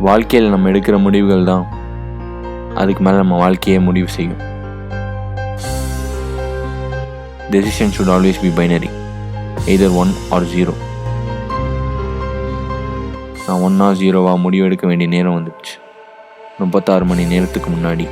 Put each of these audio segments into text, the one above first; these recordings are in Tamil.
வாழ்க்கையில் நம்ம எடுக்கிற முடிவுகள் தான் அதுக்கு மேலே நம்ம வாழ்க்கையை முடிவு செய்யும். Decision should always be binary, either 1 or 0. நான் 1 or 0 முடிவு எடுக்க வேண்டிய நேரம் வந்துடுச்சு. 36 மணி நேரத்துக்கு முன்னாடி.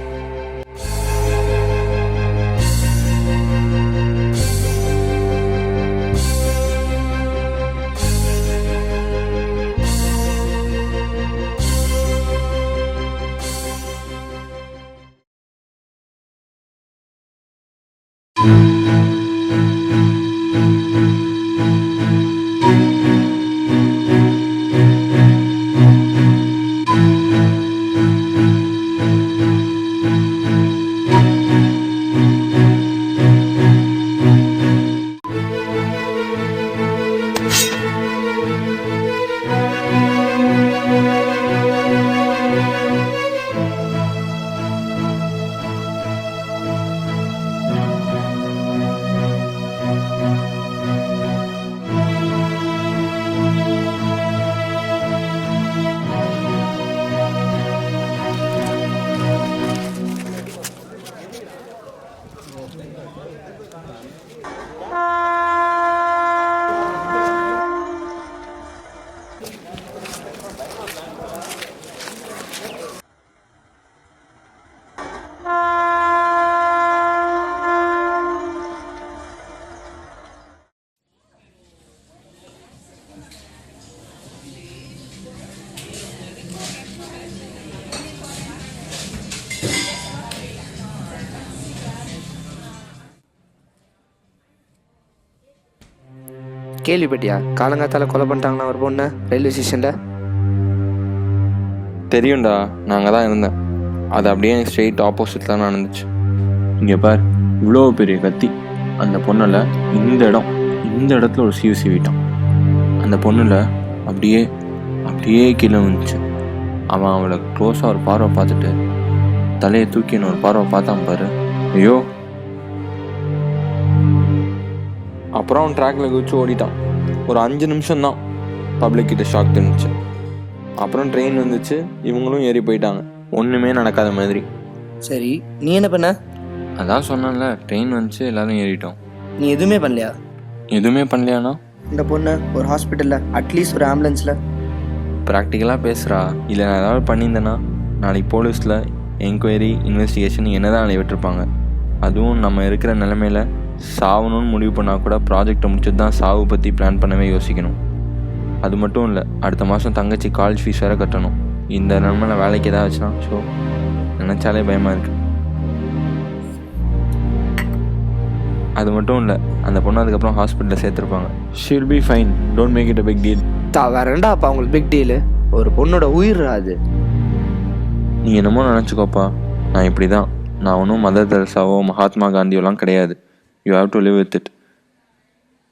கேள்விப்பட்டியா? காலங்காத்தால கொலை பண்ணிட்டாங்களா ஒரு பொண்ணை ரயில்வே ஸ்டேஷனில். தெரியும்டா, நாங்கள் தான் இருந்தேன். அது அப்படியே எனக்கு ஸ்ட்ரெயிட் ஆப்போசிட் தான் நடந்துச்சு. இங்கே பார், இவ்வளோ பெரிய கத்தி அந்த பொண்ணில் இந்த இடத்துல ஒரு சீவு சீவிட்டான். அந்த பொண்ணில் அப்படியே கீழே வந்துச்சு. அவன் அவளை க்ளோஸாக ஒரு பார்வை பார்த்துட்டு தலையை தூக்கின்னு ஒரு பார்வை பார்த்தான் பாரு. ஐயோ! அப்புறம் அவன் ட்ராக்ல குதிச்சு ஓடிட்டான். ஒரு 5 நிமிஷம் தான் பப்ளிக் கிட்ட ஷாக் தெரிஞ்சிச்சு. அப்புறம் ட்ரெயின் வந்துச்சு, இவங்களும் ஏறி போயிட்டாங்க, ஒன்றுமே நடக்காத மாதிரி. சரி, நீ என்ன பண்ண? அதான் சொன்னேன்ல, ட்ரெயின் வந்துச்சு, எல்லாரும் ஏறிட்டோம். நீ எதுவுமே பண்ணலையா? எதுவுமே பண்ணலையானா? இந்த பொண்ணு ஒரு ஹாஸ்பிட்டலில் அட்லீஸ்ட் ஒரு ஆம்புலன்ஸில். ப்ராக்டிக்கலாக பேசுகிறா. இல்லை நான் ஏதாவது பண்ணியிருந்தேன்னா நாளைக்கு போலீஸில் என்கொயரி இன்வெஸ்டிகேஷன் என்ன தான் விட்டுருப்பாங்க. அதுவும் நம்ம இருக்கிற நிலைமையில் சாவணும்னு முடிவு பண்ணால் கூட ப்ராஜெக்டை முடிச்சுட்டு தான் சாவு பற்றி பிளான் பண்ணவே யோசிக்கணும். அது மட்டும் இல்லை, அடுத்த மாதம் தங்கச்சி காலேஜ் ஃபீஸ் வேறு கட்டணும். இந்த நிலைமையில் வேலைக்கு ஏதாவது வச்சுனா ஸோ நினச்சாலே பயமாக இருக்குது. அது மட்டும் இல்லை, அந்த பொண்ணு அதுக்கப்புறம் ஹாஸ்பிட்டலில் சேர்த்துருப்பாங்க. She'll be fine, don't make it a big deal. வேறண்டா அப்போ அவங்களுக்கு பிக் டீலு? ஒரு பொண்ணோட உயிர் அது. நீ என்னமோ நினச்சிக்கோப்பா, நான் இப்படி தான். நான் ஒன்றும் மதர் தெரசாவோ மகாத்மா காந்தியோலாம் கிடையாது. You have to live with it.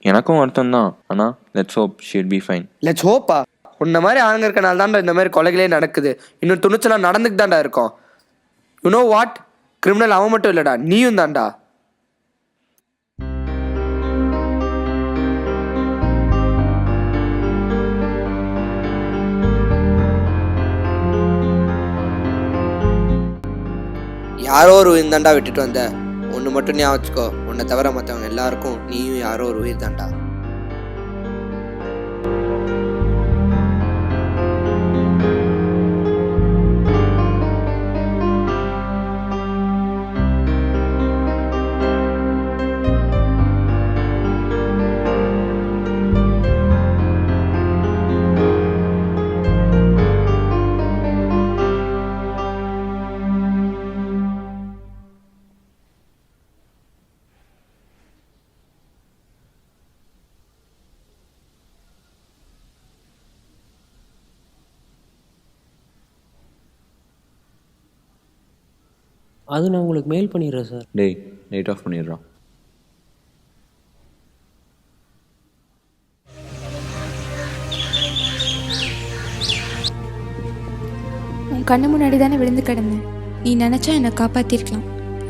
எனக்கும் வருத்தம் தான், ஆனால் let's hope she'll be fine. Let's ஹோப்பா? உன்ன மாதிரி ஆளுங்க இருக்கனால தான்டா இந்த மாதிரி கொலைகளே நடக்குது. இன்னும் துணிச்சலாம் நடந்துக்கு தான்டா இருக்கோம். You know what? கிரிமினல் அவன் மட்டும் இல்லைடா, நீயும் தான்டா. யாரோ ஒரு உயிர் தாண்டா விட்டுட்டு வந்த. ஒன்று மட்டும் ஞாபகம் வச்சுக்கோ, உன்னை தவிர மற்றவங்க எல்லாருக்கும் நீயும் யாரோ ஒரு உயிர் தாண்டா. அது நான் உங்களுக்கு மெயில் பண்ணிடுறேன் சார். டேய், லைட் ஆஃப் பண்ணிடுறான். உன் கண்ணு முன்னாடி தானே விழுந்து கிடந்தேன். நீ நினச்சா என்னை காப்பாற்றிருக்கலாம்.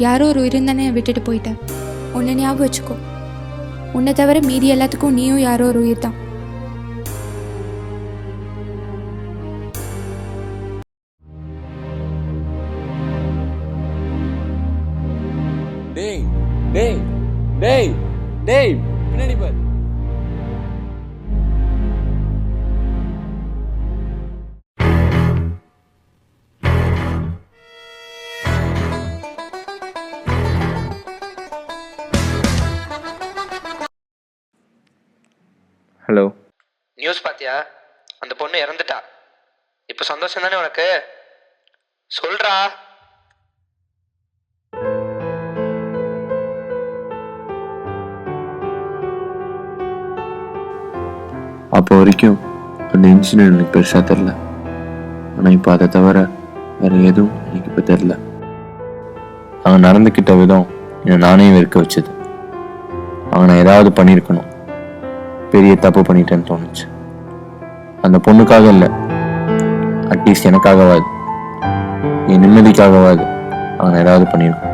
யாரோ ஒரு உயிர் தானே விட்டுட்டு போயிட்டேன். உன்னை ஞாபகம் வச்சுக்கோ. உன்னை தவிர மீதி எல்லாத்துக்கும் நீயும் யாரோ ஒரு உயிர் தான். டேய் டேய் டேய் டேய் பின்னாடி பாரு. ஹலோ. நியூஸ் பார்த்தியா? அந்த பொண்ணு இறந்துட்டா. இப்போ சந்தோஷம் தானே உனக்கு? சொல்றா. அப்போ வரைக்கும் அந்த இன்சிடென்ட் எனக்கு பெருசாக தெரில. ஆனால் இப்போ அதை தவிர வேறு எதுவும் எனக்கு இப்போ தெரில. அவங்க நடந்துக்கிட்ட விதம் என்னை நானே வெறுக்க வச்சது. அவங்க நான் ஏதாவது பண்ணியிருக்கணும், பெரிய தப்பு பண்ணிட்டேன்னு தோணுச்சு. அந்த பொண்ணுக்காக இல்லை, அட்லீஸ்ட் எனக்காகவாது, என் நிம்மதிக்காகவாது அவங்க ஏதாவது பண்ணியிருக்கோம்.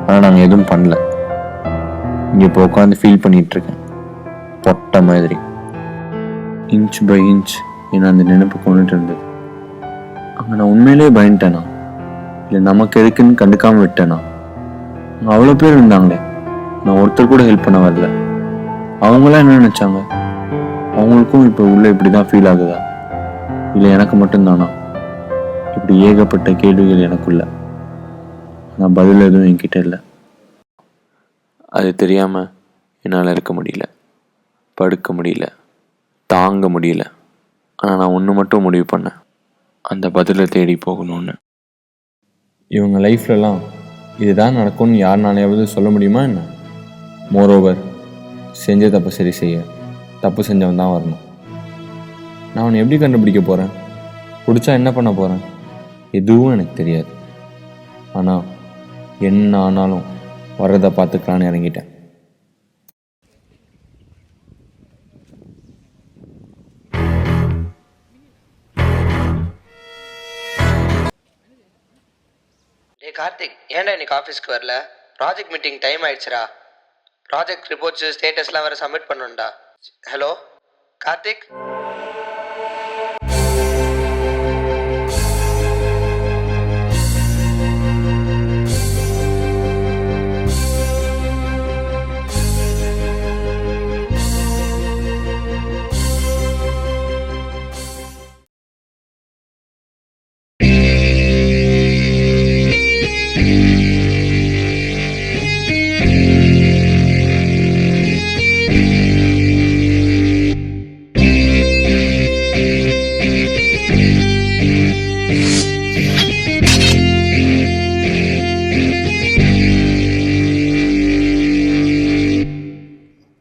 ஆனால் நாங்கள் எதுவும் பண்ணல. இங்கே இப்போ உட்காந்து ஃபீல் பண்ணிகிட்ருக்கேன் பொட்ட மாதிரி. இன்ச் பை இன்ச் என்னை அந்த நினைப்பு கொண்டுட்டு இருந்தது. அங்கே நான் உண்மையிலேயே பயந்துட்டேனா, இல்லை நமக்கு எதுக்குன்னு கண்டுக்காமல் விட்டேனா? அங்கே அவ்வளோ பேர் இருந்தாங்களே, நான் ஒருத்தர் கூட ஹெல்ப் பண்ண வரல. அவங்களாம் என்ன நினச்சாங்க? அவங்களுக்கும் இப்போ உள்ள இப்படி தான் ஃபீல் ஆகுதா, இல்லை எனக்கு மட்டும்தானா? இப்படி ஏகப்பட்ட கேள்விகள் எனக்குள்ள. ஆனால் பதில் எதுவும் என்கிட்ட இல்லை. அது தெரியாமல் என்னால் இருக்க முடியல, படுக்க முடியல, தாங்க முடியல. ஆனால் நான் ஒன்று மட்டும் முடிவு பண்ணேன், அந்த பதிலை தேடி போகணும்னு. இவங்க லைஃப்லலாம் இதுதான் நடக்கும்னு யாருனாலையாவது சொல்ல முடியுமா என்ன? மோரோவர், செஞ்ச தப்பு சரி செய்ய தப்பு செஞ்சவன் தான் வரணும். நான் அவனை எப்படி கண்டுபிடிக்க போகிறேன்? பிடிச்சா என்ன பண்ண போகிறேன்? எதுவும் எனக்கு தெரியாது. ஆனால் என்ன ஆனாலும் வர்றதை பார்த்துக்கலான்னு இறங்கிட்டேன். டே கார்த்திக், ஏன்டா இன்னைக்கு ஆஃபீஸ்க்கு வரல? ப்ராஜெக்ட் மீட்டிங் டைம் ஆயிடுச்சுடா. ப்ராஜெக்ட் ரிப்போர்ட்ஸ் ஸ்டேட்டஸ்லாம் வேறு சப்மிட் பண்ணணும்டா. Hello Karthik.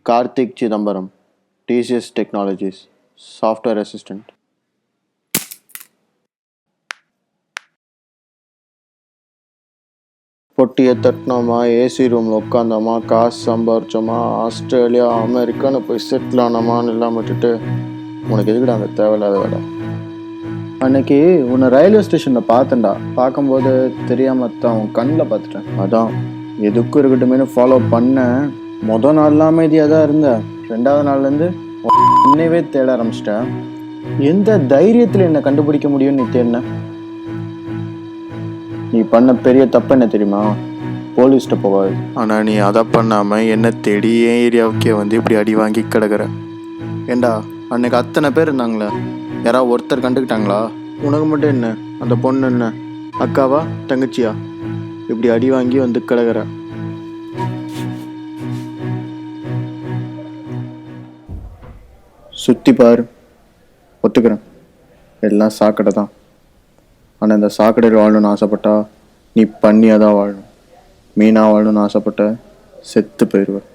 Karthik Chidambaram, TCS Technologies, Software Assistant. பொட்டியை தட்டினோமா, ஏசி ரூமில் உட்காந்தோமா, காசு சம்பாரிச்சோமா, ஆஸ்திரேலியா அமெரிக்கான்னு போய் செட்டில் ஆனோமான்னு எல்லாம் விட்டுட்டு உனக்கு எதுக்குடா அந்த தேவையில்லாத வேலை? அன்னைக்கு உன்னை ரயில்வே ஸ்டேஷனில் பார்த்தேன்டா. பார்க்கும்போது தெரியாமல் தான் உன் கண்ணில் பார்த்துட்டேன். அதான் எதுக்கும் இருக்கட்டுமேனு ஃபாலோ பண்ணேன். மொதல் நாள்லாம் அமைதியாக தான் இருந்தேன். 2வது நாள்லேருந்து என்னவே தேட ஆரம்பிச்சிட்டேன். எந்த தைரியத்தில் என்னை கண்டுபிடிக்க முடியும்னு நீ தேடின? நீ பண்ண பெரிய தப்பு என்ன தெரியுமா? போலீஸ்கிட்ட போகாது. ஆனால் நீ அதை பண்ணாமல் என்ன தேடி என் ஏரியாவுக்கே வந்து இப்படி அடி வாங்கி கிடக்குற. ஏண்டா அன்னைக்கு அத்தனை பேர் இருந்தாங்களே, யாராவது ஒருத்தர் கண்டுக்கிட்டாங்களா? உனக்கு மட்டும் என்ன, அந்த பொண்ணு என்ன அக்காவா தங்கச்சியா? இப்படி அடி வாங்கி வந்து கிடக்குற. சுற்றி பாரு, ஒத்துக்கிறேன், எல்லாம் சாக்கடை தான். ஆனால் இந்த சாக்கடையில் வாழணும்னு ஆசைப்பட்டா நீ பண்ணியாக தான் வாழணும். மீனாக வாழணும்னு ஆசைப்பட்ட செத்து போயிடுவேன்.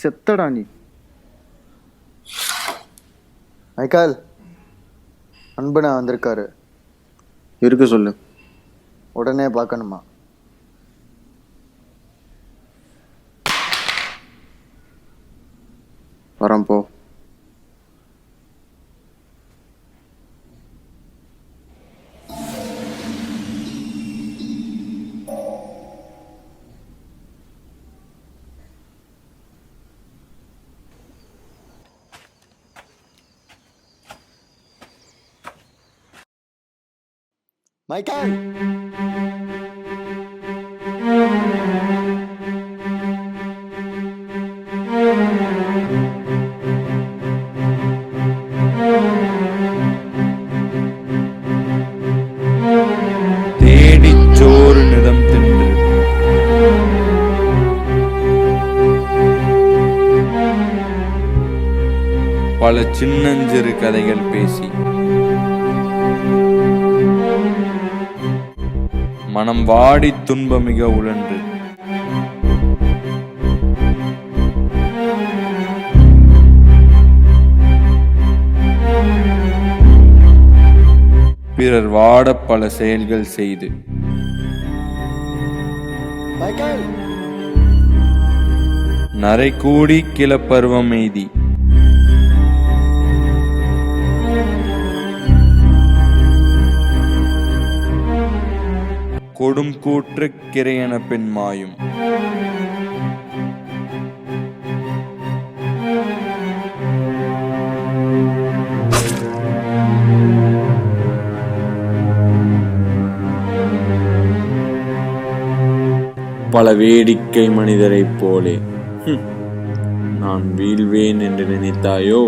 செத்தடா நீ. மைக்கேல், அன்புண்ணா வந்திருக்காரு. இருக்க சொல்லு. உடனே பார்க்கணுமா? வரேன் போ. மைக்கேல் தேடிச் சோறு நிதம் தின்று பல சின்னஞ்சிறு கதைகள் பேசி மனம் வாடி துன்பமிக உழன்று பிறர் வாட பல செயல்கள் செய்து மைக்கேல் நரை கூடி கிளப்பருவம் எய்தி கொடும் கூற்று கிரையென பெண் மாயும் பல வேடிக்கை மனிதரைப் போலே நான் வீழ்வேன் என்று நினைத்தாயோ?